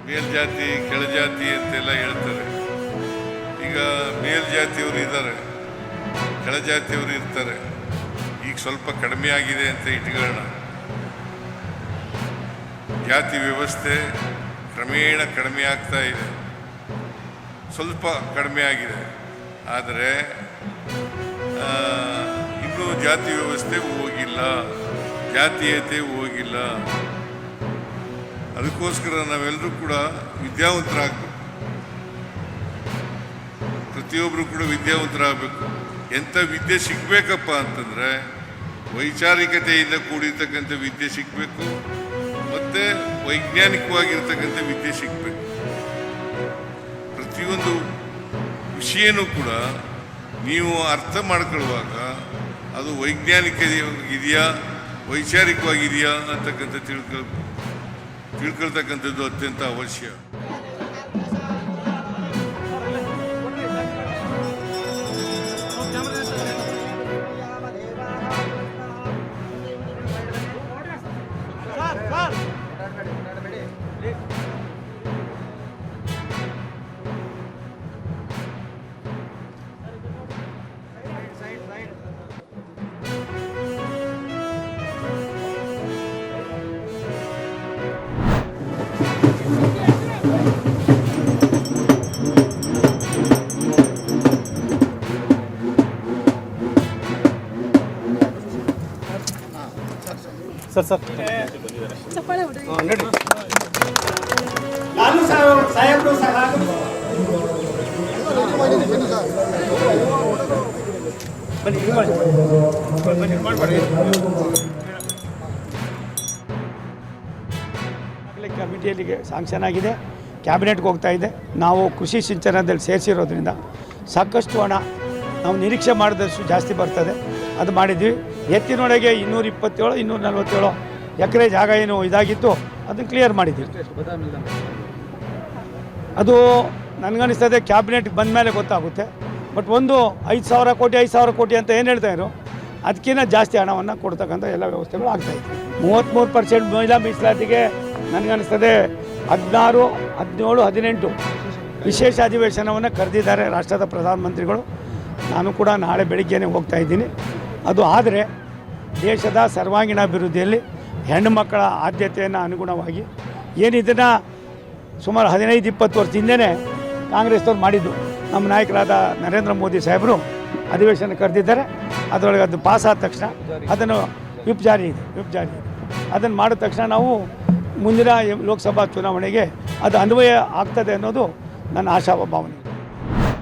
ಮೇಲ್ಜಾತಿ ಕೆಳಜಾತಿ ಅಂತೆಲ್ಲ ಹೇಳ್ತಾರೆ. ಈಗ ಮೇಲ್ಜಾತಿಯವರು ಇದ್ದಾರೆ, ಕೆಳಜಾತಿಯವರು ಇರ್ತಾರೆ. ಈಗ ಸ್ವಲ್ಪ ಕಡಿಮೆ ಆಗಿದೆ ಅಂತ ಇಟ್ಕೊಳ್ಳೋಣ. ಜಾತಿ ವ್ಯವಸ್ಥೆ ಕ್ರಮೇಣ ಕಡಿಮೆ ಆಗ್ತಾ ಇದೆ, ಸ್ವಲ್ಪ ಕಡಿಮೆ ಆಗಿದೆ. ಆದರೆ ಇನ್ನೂ ಜಾತಿ ವ್ಯವಸ್ಥೆ ಹೋಗಿಲ್ಲ, ಜಾತೀಯತೆ ಹೋಗಿಲ್ಲ. ಅದಕ್ಕೋಸ್ಕರ ನಾವೆಲ್ಲರೂ ಕೂಡ ವಿದ್ಯಾವಂತರಾಗಬೇಕು. ಪ್ರತಿಯೊಬ್ಬರು ಕೂಡ ವಿದ್ಯಾವಂತರಾಗಬೇಕು. ಎಂಥ ವಿದ್ಯೆ ಸಿಗಬೇಕಪ್ಪ ಅಂತಂದರೆ ವೈಚಾರಿಕತೆಯಿಂದ ಕೂಡಿರ್ತಕ್ಕಂಥ ವಿದ್ಯೆ ಸಿಗಬೇಕು, ಮತ್ತು ವೈಜ್ಞಾನಿಕವಾಗಿರ್ತಕ್ಕಂಥ ವಿದ್ಯೆ ಸಿಗಬೇಕು. ಪ್ರತಿಯೊಂದು ವಿಷಯನೂ ಕೂಡ ನೀವು ಅರ್ಥ ಮಾಡ್ಕೊಳ್ಳುವಾಗ ಅದು ವೈಜ್ಞಾನಿಕವಾಗಿದೆಯಾ ವೈಚಾರಿಕವಾಗಿದೆಯಾ ಅಂತಕ್ಕಂಥ ತಿಳ್ಕೊಳ್ತಕ್ಕಂಥದ್ದು ಅತ್ಯಂತ ಅವಶ್ಯ. ಸರ್ ನಾನು ಸಾಹೇಬರು ಸಹ ಕಮಿಟಿಯಲ್ಲಿ ಸ್ಯಾಂಕ್ಷನ್ ಆಗಿದೆ, ಕ್ಯಾಬಿನೆಟ್ಗೆ ಹೋಗ್ತಾ ಇದೆ. ನಾವು ಕೃಷಿ ಸಿಂಚನದಲ್ಲಿ ಸೇರಿಸಿರೋದ್ರಿಂದ ಸಾಕಷ್ಟು ಹಣ ನಾವು ನಿರೀಕ್ಷೆ ಮಾಡಿದಷ್ಟು ಜಾಸ್ತಿ ಬರ್ತದೆ. ಅದು ಮಾಡಿದ್ವಿ. ಎತ್ತಿನೊಳಗೆ 227 247 ಎಕರೆ ಜಾಗ ಏನು ಇದಾಗಿತ್ತು ಅದನ್ನು ಕ್ಲಿಯರ್ ಮಾಡಿದ್ವಿ. ಅದು ನನಗನ್ನಿಸ್ತದೆ ಕ್ಯಾಬಿನೆಟ್ಗೆ ಬಂದ ಮೇಲೆ ಗೊತ್ತಾಗುತ್ತೆ. ಬಟ್ ಒಂದು 5,000 ಕೋಟಿ 5,000 ಕೋಟಿ ಅಂತ ಏನು ಹೇಳ್ತಾಯಿದ್ರು, ಅದಕ್ಕಿಂತ ಜಾಸ್ತಿ ಹಣವನ್ನು ಕೊಡ್ತಕ್ಕಂಥ ಎಲ್ಲ ವ್ಯವಸ್ಥೆಗಳು ಆಗ್ತಾಯಿತ್ತು. 33% ಮಹಿಳಾ ಮೀಸಲಾತಿಗೆ ನನಗನ್ನಿಸ್ತದೆ 16, 17, 18 ವಿಶೇಷ ಅಧಿವೇಶನವನ್ನು ಕರೆದಿದ್ದಾರೆ ರಾಷ್ಟ್ರದ ಪ್ರಧಾನಮಂತ್ರಿಗಳು. ನಾನು ಕೂಡ ನಾಳೆ ಬೆಳಿಗ್ಗೆನೇ ಹೋಗ್ತಾ ಇದ್ದೀನಿ. ಅದು ಆದರೆ ದೇಶದ ಸರ್ವಾಂಗೀಣ ಅಭಿವೃದ್ಧಿಯಲ್ಲಿ ಹೆಣ್ಣು ಮಕ್ಕಳ ಆದ್ಯತೆಯನ್ನು ಅನುಗುಣವಾಗಿ ಏನಿದನ್ನು ಸುಮಾರು 15-20 ವರ್ಷ ಹಿಂದೆಯೇ ಕಾಂಗ್ರೆಸ್ನವ್ರು ಮಾಡಿದ್ದು. ನಮ್ಮ ನಾಯಕರಾದ ನರೇಂದ್ರ ಮೋದಿ ಸಾಹೇಬರು ಅಧಿವೇಶನ ಕರೆದಿದ್ದಾರೆ. ಅದರೊಳಗೆ ಅದು ಪಾಸ್ ಆದ ತಕ್ಷಣ ಅದನ್ನು ವಿಪ್ ಜಾರಿ ಇದೆ. ಅದನ್ನು ಮಾಡಿದ ತಕ್ಷಣ ನಾವು ಮುಂದಿನ ಲೋಕಸಭಾ ಚುನಾವಣೆಗೆ ಅದು ಅನ್ವಯ ಆಗ್ತದೆ ಅನ್ನೋದು ನನ್ನ ಆಶಾಭಾವನೆ.